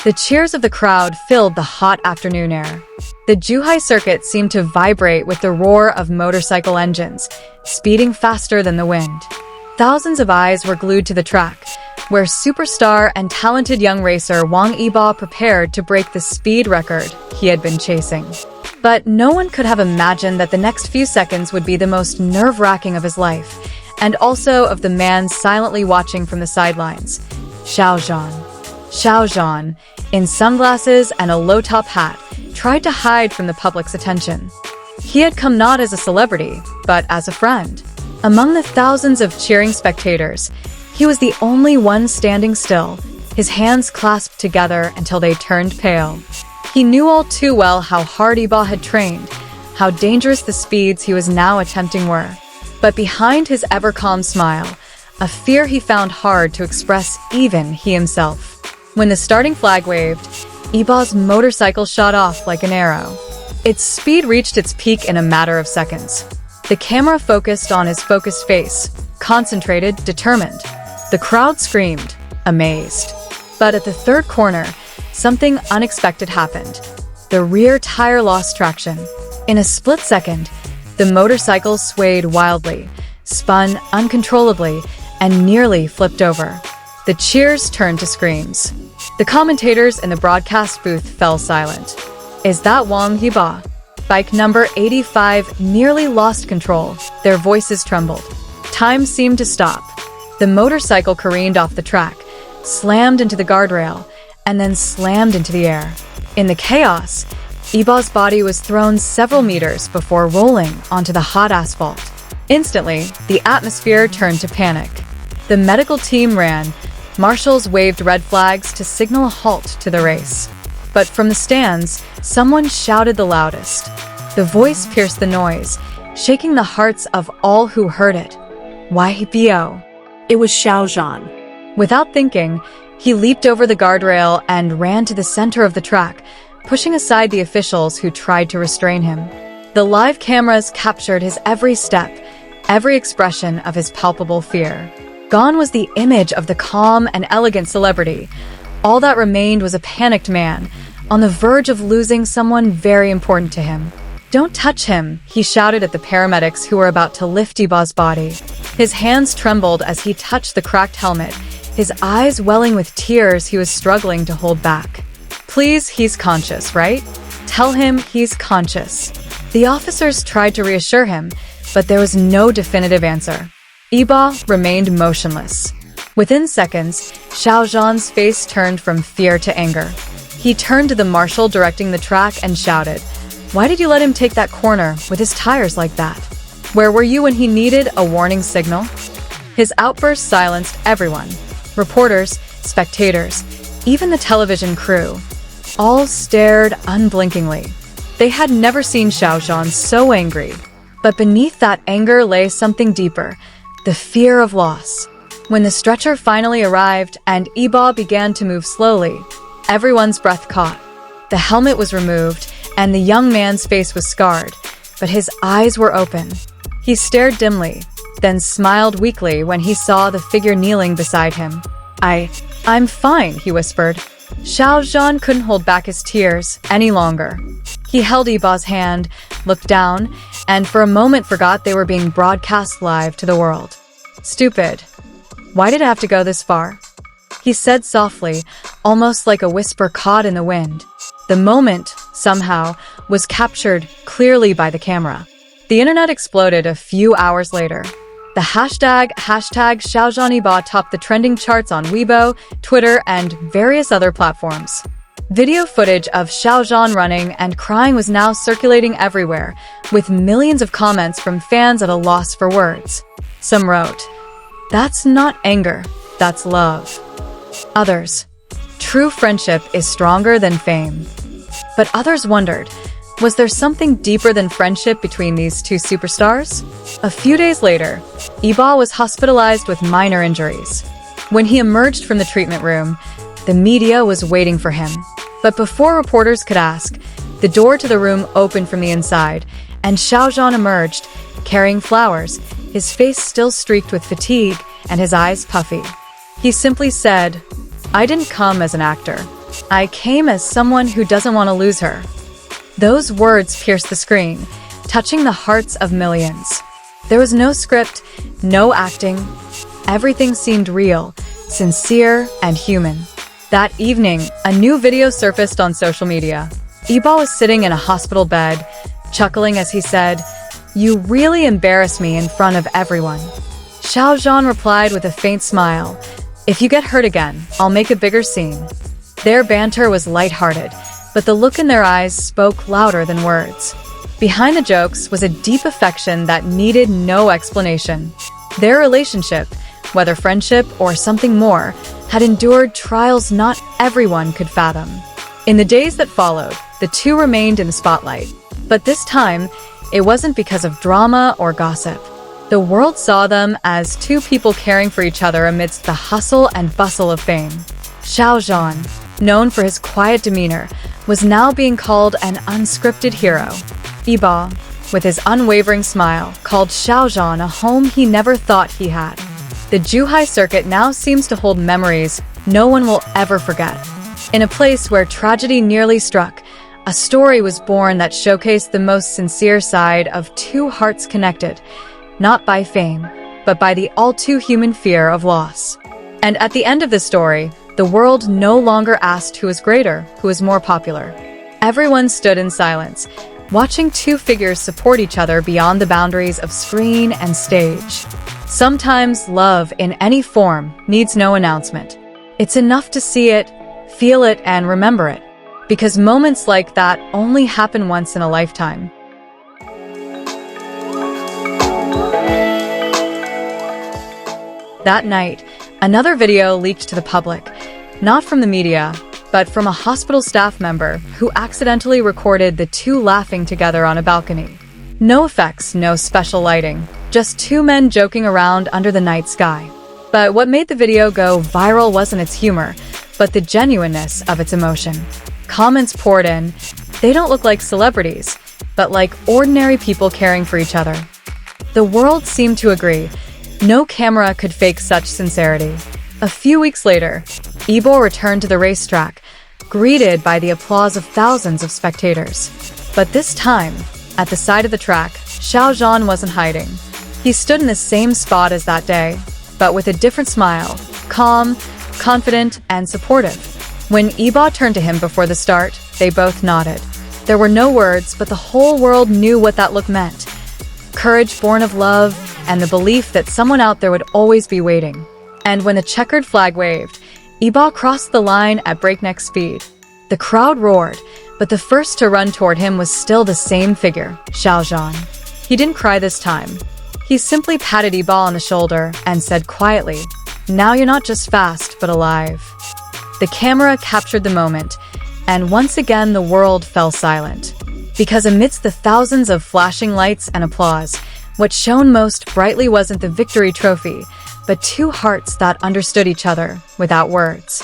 The cheers of the crowd filled the hot afternoon air. The Zhuhai circuit seemed to vibrate with the roar of motorcycle engines, speeding faster than the wind. Thousands of eyes were glued to the track, where superstar and talented young racer Wang Yibo prepared to break the speed record he had been chasing. But no one could have imagined that the next few seconds would be the most nerve-wracking of his life, and also of the man silently watching from the sidelines, Xiao Zhan. Xiao Zhan, in sunglasses and a low-top hat, tried to hide from the public's attention. He had come not as a celebrity, but as a friend. Among the thousands of cheering spectators, he was the only one standing still, his hands clasped together until they turned pale. He knew all too well how hard Yibo had trained, how dangerous the speeds he was now attempting were. But behind his ever-calm smile, a fear he found hard to express even he himself. When the starting flag waved, Yibo's motorcycle shot off like an arrow. Its speed reached its peak in a matter of seconds. The camera focused on his focused face, concentrated, determined. The crowd screamed, amazed. But at the third corner, something unexpected happened. The rear tire lost traction. In a split second, the motorcycle swayed wildly, spun uncontrollably, and nearly flipped over. The cheers turned to screams. The commentators in the broadcast booth fell silent. Is that Wang Yibo? Bike number 85 nearly lost control. Their voices trembled. Time seemed to stop. The motorcycle careened off the track, slammed into the guardrail, and then slammed into the air. In the chaos, Yibo's body was thrown several meters before rolling onto the hot asphalt. Instantly, the atmosphere turned to panic. The medical team ran. Marshals waved red flags to signal a halt to the race. But from the stands, someone shouted the loudest. The voice pierced the noise, shaking the hearts of all who heard it. Yibo. It was Xiao Zhan. Without thinking, he leaped over the guardrail and ran to the center of the track, pushing aside the officials who tried to restrain him. The live cameras captured his every step, every expression of his palpable fear. Gone was the image of the calm and elegant celebrity. All that remained was a panicked man, on the verge of losing someone very important to him. "Don't touch him," he shouted at the paramedics who were about to lift Yibo's body. His hands trembled as he touched the cracked helmet, his eyes welling with tears he was struggling to hold back. "Please, he's conscious, right? Tell him he's conscious." The officers tried to reassure him, but there was no definitive answer. Yibo remained motionless. Within seconds, Xiao Zhan's face turned from fear to anger. He turned to the marshal directing the track and shouted, "Why did you let him take that corner with his tires like that? Where were you when he needed a warning signal?" His outburst silenced everyone. Reporters, spectators, even the television crew. All stared unblinkingly. They had never seen Xiao Zhan so angry. But beneath that anger lay something deeper, the fear of loss. When the stretcher finally arrived and Yibo began to move slowly, everyone's breath caught. The helmet was removed, and the young man's face was scarred, but his eyes were open. He stared dimly, then smiled weakly when he saw the figure kneeling beside him. I'm fine," he whispered. Xiao Zhan couldn't hold back his tears any longer. He held Yibo's hand, looked down, and for a moment forgot they were being broadcast live to the world. "Stupid. Why did it have to go this far?" he said softly, almost like a whisper caught in the wind. The moment, somehow, was captured clearly by the camera. The internet exploded a few hours later. The hashtag #ShiaoZhanYibo topped the trending charts on Weibo, Twitter, and various other platforms. Video footage of Xiao Zhan running and crying was now circulating everywhere, with millions of comments from fans at a loss for words. Some wrote, "That's not anger, that's love." Others, "True friendship is stronger than fame." But others wondered, was there something deeper than friendship between these two superstars? A few days later, Yibo was hospitalized with minor injuries. When he emerged from the treatment room, the media was waiting for him. But before reporters could ask, the door to the room opened from the inside, and Xiao Zhan emerged, carrying flowers, his face still streaked with fatigue and his eyes puffy. He simply said, "I didn't come as an actor. I came as someone who doesn't want to lose her. Those words pierced the screen, touching the hearts of millions. There was no script, no acting. Everything seemed real, sincere, and human. That evening, a new video surfaced on social media. Yibo was sitting in a hospital bed, chuckling as he said, "You really embarrass me in front of everyone." Xiao Zhan replied with a faint smile, "If you get hurt again, I'll make a bigger scene." Their banter was lighthearted, but the look in their eyes spoke louder than words. Behind the jokes was a deep affection that needed no explanation. Their relationship, whether friendship or something more, had endured trials not everyone could fathom. In the days that followed, the two remained in the spotlight. But this time, it wasn't because of drama or gossip. The world saw them as two people caring for each other amidst the hustle and bustle of fame. Xiao Zhan, known for his quiet demeanor, was now being called an unscripted hero. Yibo, with his unwavering smile, called Xiao Zhan a home he never thought he had. The Zhuhai circuit now seems to hold memories no one will ever forget. In a place where tragedy nearly struck, a story was born that showcased the most sincere side of two hearts connected, not by fame, but by the all-too-human fear of loss. And at the end of the story, the world no longer asked who is greater, who is more popular. Everyone stood in silence, watching two figures support each other beyond the boundaries of screen and stage. Sometimes love in any form needs no announcement. It's enough to see it, feel it, and remember it. Because moments like that only happen once in a lifetime. That night, another video leaked to the public, not from the media, but from a hospital staff member who accidentally recorded the two laughing together on a balcony. No effects, no special lighting, just two men joking around under the night sky. But what made the video go viral wasn't its humor, but the genuineness of its emotion. Comments poured in, "They don't look like celebrities, but like ordinary people caring for each other." The world seemed to agree. No camera could fake such sincerity. A few weeks later, Yibo returned to the racetrack, greeted by the applause of thousands of spectators. But this time, at the side of the track, Xiao Zhan wasn't hiding. He stood in the same spot as that day, but with a different smile, calm, confident, and supportive. When Yibo turned to him before the start, they both nodded. There were no words, but the whole world knew what that look meant. Courage born of love, and the belief that someone out there would always be waiting. And when the checkered flag waved, Yibo crossed the line at breakneck speed. The crowd roared, but the first to run toward him was still the same figure, Xiao Zhan. He didn't cry this time. He simply patted Yibo on the shoulder and said quietly, "Now you're not just fast, but alive." The camera captured the moment, and once again the world fell silent. Because amidst the thousands of flashing lights and applause, what shone most brightly wasn't the victory trophy, but two hearts that understood each other without words.